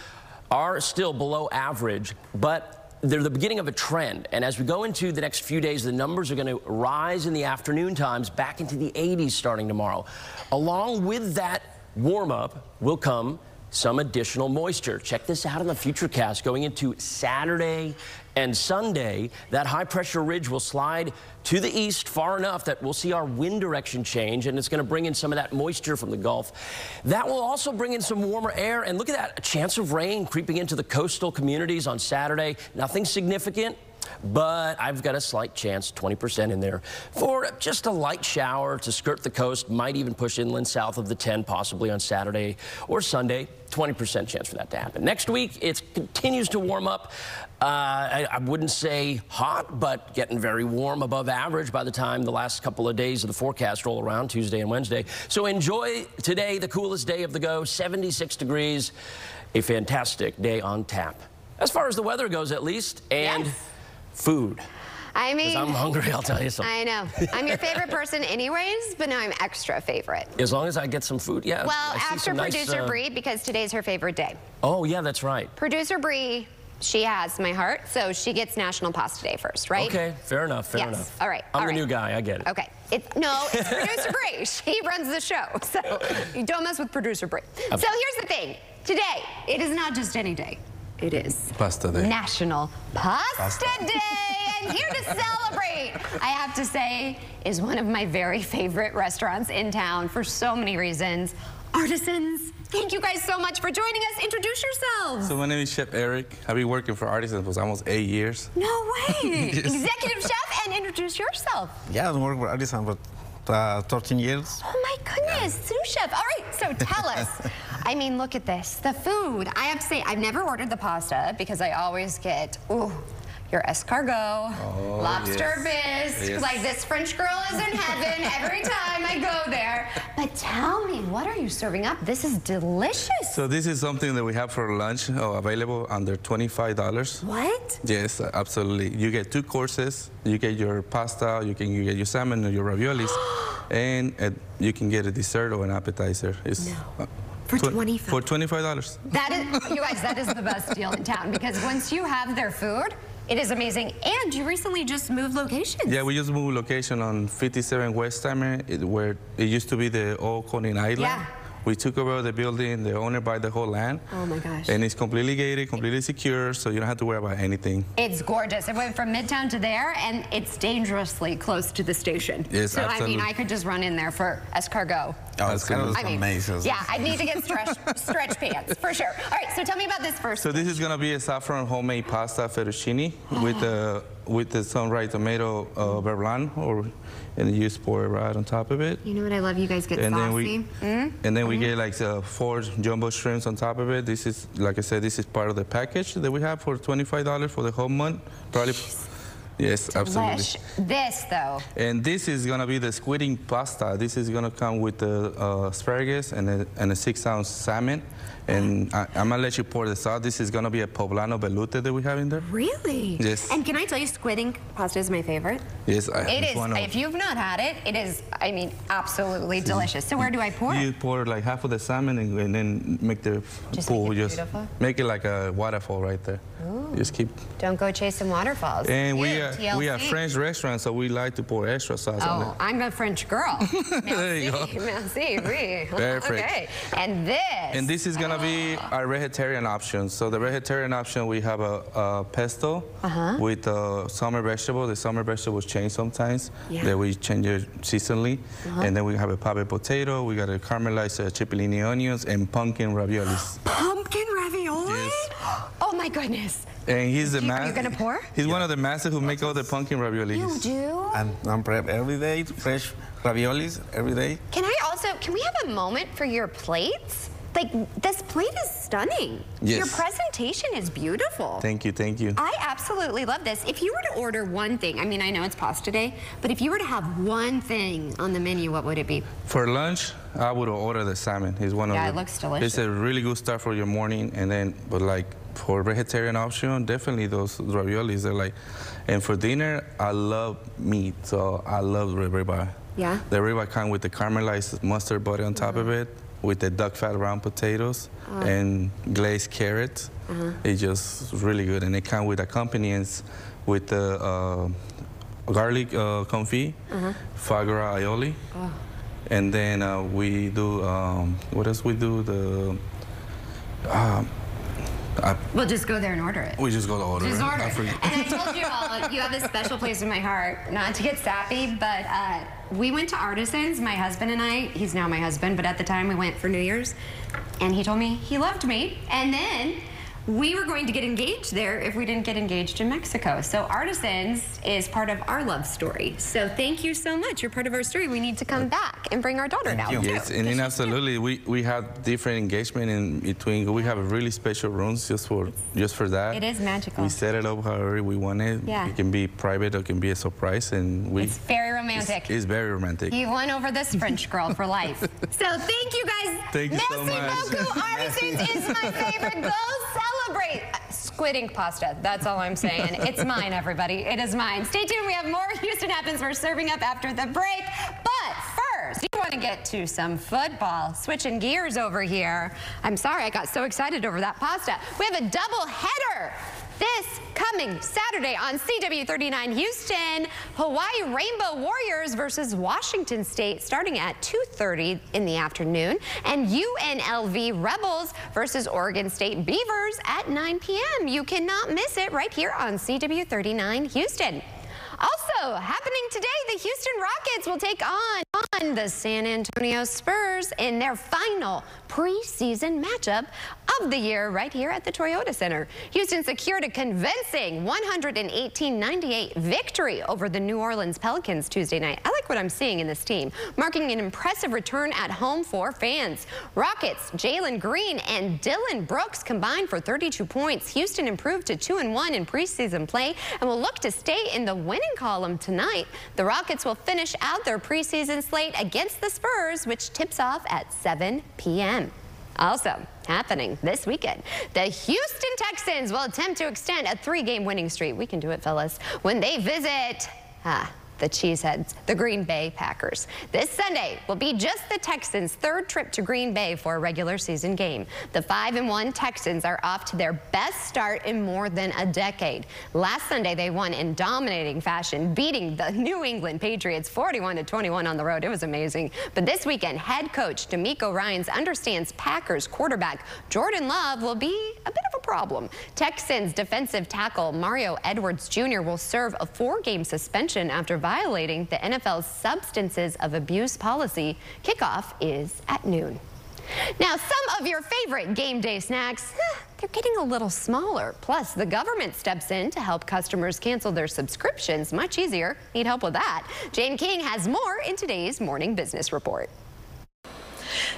are still below average, but they're the beginning of a trend. And as we go into the next few days, the numbers are going to rise in the afternoon times back into the 80s starting tomorrow. Along with that warm-up will come some additional moisture. Check this out on the Futurecast. Going into Saturday and Sunday, that high-pressure ridge will slide to the east far enough that we'll see our wind direction change, and it's going to bring in some of that moisture from the Gulf. That will also bring in some warmer air, and look at that, a chance of rain creeping into the coastal communities on Saturday. Nothing significant, but I've got a slight chance, 20% in there, for just a light shower to skirt the coast, might even push inland south of the 10, possibly on Saturday or Sunday. 20% chance for that to happen. Next week, it continues to warm up. I wouldn't say hot, but getting very warm, above average by the time the last couple of days of the forecast roll around, Tuesday and Wednesday. So enjoy today, the coolest day of the go, 76 degrees, a fantastic day on tap. As far as the weather goes, at least, and food. I mean, I'm hungry, I'll tell you something. I know. I'm your favorite person anyways, but now I'm extra favorite. As long as I get some food, yeah. Well, after producer Bree, because today's her favorite day. Oh, yeah, that's right. Producer Bree, she has my heart, so she gets National Pasta Day first, right? Okay, fair enough, fair enough. All right. I'm the new guy, I get it. Okay. No, it's Producer Bree. She runs the show, so you don't mess with Producer Bree. So here's the thing. Today, it is not just any day. It is Pasta Day. National Pasta Day. And here to celebrate, I have to say, is one of my very favorite restaurants in town for so many reasons. Artisans. Thank you guys so much for joining us. Introduce yourselves. So my name is Chef Eric. I've been working for Artisans for almost 8 years. No way. Yes. Executive chef, and introduce yourself. Yeah, I've been working for Artisans for 13 years. Oh my goodness, sous chef. All right, so tell us. I mean, look at this. The food. I have to say, I've never ordered the pasta because I always get, your escargot, lobster bisque. Yes. Like, this French girl is in heaven every time I go there. But tell me, what are you serving up? This is delicious. So this is something that we have for lunch, available under $25. What? Yes, absolutely. You get 2 courses. You get your pasta, you get your salmon or your raviolis, and you can get a dessert or an appetizer. For $25? For $25. That is, you guys, that is the best deal in town, because once you have their food, it is amazing. And you recently just moved locations. Yeah, we just moved location on 57 Westheimer, where it used to be the old Coney Island. Yeah. We took over the building, the owner bought the whole land. Oh my gosh. And it's completely gated, completely secure, so you don't have to worry about anything. It's gorgeous. It went from Midtown to there, and it's dangerously close to the station. Yes, so, absolutely. I mean, I could just run in there for escargot. Oh, it's amazing. Yeah, I need to get stretch pants, for sure. All right, so tell me about this first. So this is going to be a saffron homemade pasta fettuccine with the sunrise tomato verlan, and you just pour it right on top of it. You know what I love? You guys get and saucy. And then we get like 4 jumbo shrimps on top of it. This is, like I said, this is part of the package that we have for $25 for the whole month. Probably. Yes, absolutely. This, though. And this is going to be the squiding pasta. This is going to come with the asparagus and a 6-ounce salmon. And I'm going to let you pour this out. This is going to be a poblano velouté that we have in there. Really? Yes. And can I tell you, squiding pasta is my favorite? Yes, it is. If you've not had it, it is, I mean, absolutely delicious. So where do I pour it? You pour like half of the salmon and then make the pool. Make it like a waterfall right there. Ooh. Just keep. Don't go chasing waterfalls. And we are French restaurant, so we like to pour extra sauce on it. Oh, I'm a French girl. There you go. Merci, oui. Perfect. Okay. And this. And this is gonna be our vegetarian option. So the vegetarian option, we have a pesto with summer vegetables. The summer vegetables change sometimes. Yeah. That we change it seasonally. And then we have a pave potato. We got a caramelized cipollini onions and pumpkin raviolis. Pumpkin ravioli? Yes. Oh my goodness. And he's the master. Are you gonna pour? He's one of the masters who make all the pumpkin raviolis. You do? I'm prep every day, fresh raviolis every day. Can we have a moment for your plates? Like, this plate is stunning. Yes. Your presentation is beautiful. Thank you, thank you. I absolutely love this. If you were to order one thing, I mean, I know it's pasta day, but if you were to have one thing on the menu, what would it be? For lunch, I would order the salmon. It's one of it looks delicious. It's a really good start for your morning, and then, but like, for vegetarian option, definitely those raviolis are like, and for dinner, I love meat, so I love the ribeye. Yeah? The ribeye comes with the caramelized mustard butter on top of it, with the duck fat round potatoes and glazed carrots. It's just really good, and it comes with accompaniments with the garlic confit, foie gras aioli, and then we do, what else we do? We'll just go there and order it. We just go to order Just it. order it. And I told you all, you have a special place in my heart. Not to get sappy, but we went to Artisans, my husband and I. He's now my husband, but at the time we went for New Year's. And he told me he loved me. And then we were going to get engaged there if we didn't get engaged in Mexico. So Artisans is part of our love story. So thank you so much. You're part of our story. We need to come back and bring our daughter down, too. Yes, and then absolutely, we have different engagement in between. We have a really special rooms just for that. It is magical. We set it up however we want it. Yeah. It can be private or it can be a surprise, and it's very romantic. It's very romantic. You won over this French girl for life. So thank you guys. Thank you so much. Merci beaucoup. Artisans is my favorite. Go celebrate. squid ink pasta. That's all I'm saying. It's mine, everybody. It is mine. Stay tuned. We have more Houston Happens we're serving up after the break. But first, you want to get to some football. Switching gears over here. I'm sorry, I got so excited over that pasta. We have a double header this coming Saturday on CW39 Houston. Hawaii Rainbow Warriors versus Washington State starting at 2:30 in the afternoon. And UNLV Rebels versus Oregon State Beavers at 9 p.m. You cannot miss it right here on CW39 Houston. Also happening today, the Houston Rockets will take on the San Antonio Spurs in their final preseason matchup of the year right here at the Toyota Center. Houston secured a convincing 118-98 victory over the New Orleans Pelicans Tuesday night. I like what I'm seeing in this team, marking an impressive return at home for fans. Rockets, Jalen Green and Dylan Brooks combined for 32 points. Houston improved to 2-1 in preseason play and will look to stay in the winning column tonight. The Rockets will finish out their preseason slate against the Spurs, which tips off at 7 p.m. Also happening this weekend, the Houston Texans will attempt to extend a 3-game winning streak. We can do it, fellas, when they visit the Cheeseheads, the Green Bay Packers. This Sunday will be just the Texans' third trip to Green Bay for a regular season game. The 5-1 Texans are off to their best start in more than a decade. Last Sunday, they won in dominating fashion, beating the New England Patriots 41-21 on the road. It was amazing. But this weekend, head coach DeMeco Ryans understands Packers quarterback Jordan Love will be a bit of a problem. Texans defensive tackle Mario Edwards Jr. will serve a 4-game suspension after violating the NFL's substances of abuse policy. Kickoff is at noon. Now, some of your favorite game day snacks, they're getting a little smaller. Plus, the government steps in to help customers cancel their subscriptions much easier. Need help with that? Jane King has more in today's Morning Business Report.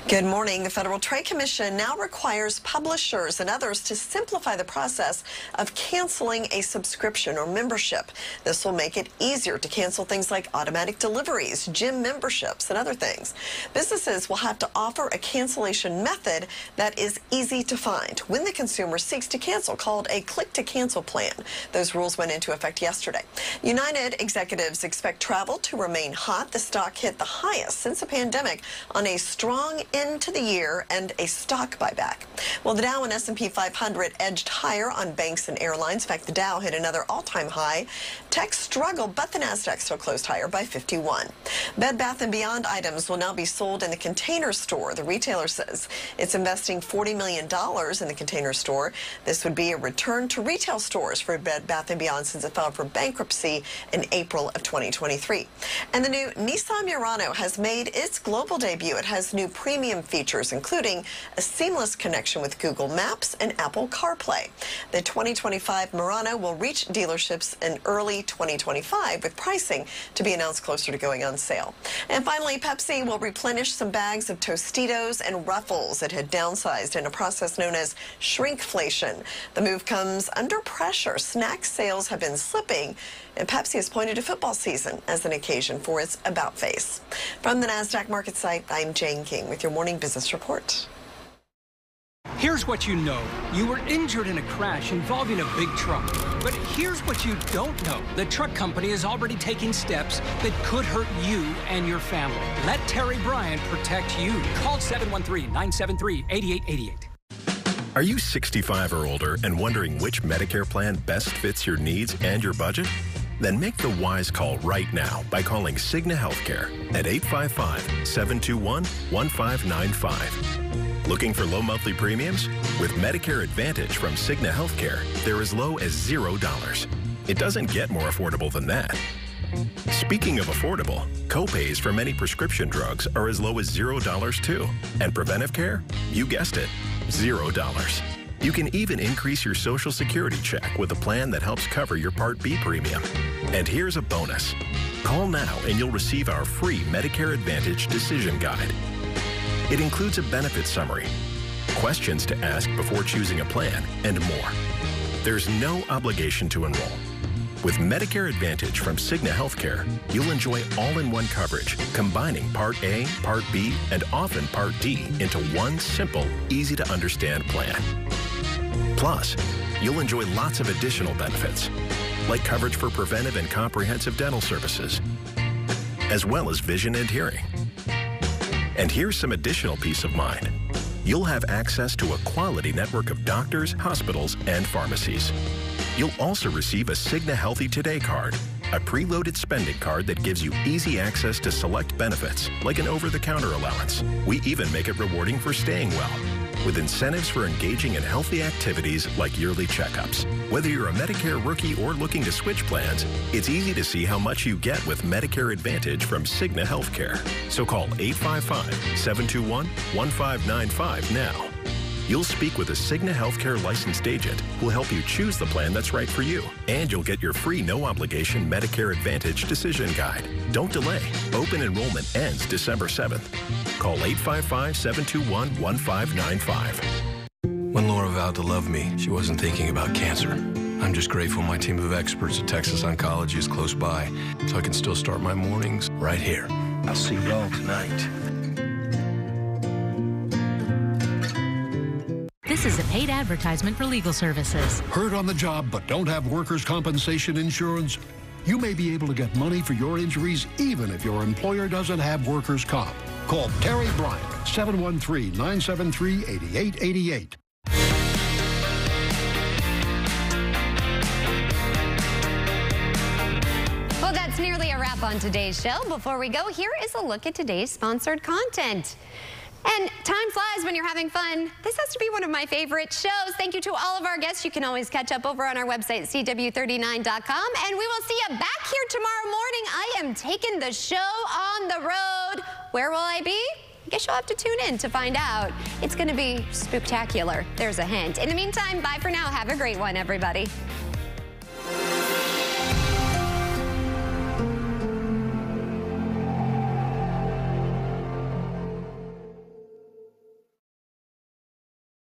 Good morning. The Federal Trade Commission now requires publishers and others to simplify the process of canceling a subscription or membership. This will make it easier to cancel things like automatic deliveries, gym memberships, and other things. Businesses will have to offer a cancellation method that is easy to find when the consumer seeks to cancel, called a click-to-cancel plan. Those rules went into effect yesterday. United executives expect travel to remain hot. The stock hit the highest since the pandemic on a strong end to the year and a stock buyback. Well, the Dow and S&P 500 edged higher on banks and airlines. In fact, the Dow hit another all-time high. Tech struggled, but the Nasdaq still closed higher by 51. Bed Bath & Beyond items will now be sold in the Container Store. The retailer says it's investing $40 million in the Container Store. This would be a return to retail stores for Bed Bath & Beyond since it filed for bankruptcy in April of 2023. And the new Nissan Murano has made its global debut. It has new premium features, including a seamless connection with Google Maps and Apple CarPlay. The 2025 Murano will reach dealerships in early 2025, with pricing to be announced closer to going on sale. And finally, Pepsi will replenish some bags of Tostitos and Ruffles that had downsized in a process known as shrinkflation. The move comes under pressure. Snack sales have been slipping, and Pepsi has pointed to football season as an occasion for its about face. From the NASDAQ market site, I'm Jane King with your Morning Business Report. Here's what you know. You were injured in a crash involving a big truck. But here's what you don't know. The truck company is already taking steps that could hurt you and your family. Let Terry Bryant protect you. Call 713-973-8888. Are you 65 or older and wondering which Medicare plan best fits your needs and your budget? Then make the wise call right now by calling Cigna Healthcare at 855-721-1595. Looking for low monthly premiums? With Medicare Advantage from Cigna Healthcare, they're as low as $0. It doesn't get more affordable than that. Speaking of affordable, copays for many prescription drugs are as low as $0 too. And preventive care? You guessed it, $0. You can even increase your Social Security check with a plan that helps cover your Part B premium. And here's a bonus. Call now and you'll receive our free Medicare Advantage Decision Guide. It includes a benefit summary, questions to ask before choosing a plan, and more. There's no obligation to enroll. With Medicare Advantage from Cigna Healthcare, you'll enjoy all-in-one coverage, combining Part A, Part B, and often Part D into one simple, easy-to-understand plan. Plus, You'll enjoy lots of additional benefits, like coverage for preventive and comprehensive dental services, as well as vision and hearing. And here's some additional peace of mind. You'll have access to a quality network of doctors, hospitals, and pharmacies. You'll also receive a Cigna Healthy Today card, a preloaded spending card that gives you easy access to select benefits, like an over-the-counter allowance. We even make it rewarding for staying well, with incentives for engaging in healthy activities like yearly checkups. Whether you're a Medicare rookie or looking to switch plans, it's easy to see how much you get with Medicare Advantage from Cigna Healthcare. So call 855-721-1595 now. You'll speak with a Cigna Healthcare licensed agent who'll help you choose the plan that's right for you. And you'll get your free no-obligation Medicare Advantage decision guide. Don't delay. Open enrollment ends December 7th. Call 855-721-1595. When Laura vowed to love me, she wasn't thinking about cancer. I'm just grateful my team of experts at Texas Oncology is close by, so I can still start my mornings right here. I'll see you all tonight. This is a paid advertisement for legal services. Hurt on the job but don't have workers' compensation insurance? You may be able to get money for your injuries even if your employer doesn't have workers' comp. Call Terry Bryant at 713-973-8888. Well, that's nearly a wrap on today's show. Before we go, here is a look at today's sponsored content. And time flies when you're having fun. This has to be one of my favorite shows. Thank you to all of our guests. You can always catch up over on our website, CW39.com. And we will see you back here tomorrow morning. I am taking the show on the road. Where will I be? I guess you'll have to tune in to find out. It's going to be spooktacular. There's a hint. In the meantime, bye for now. Have a great one, everybody.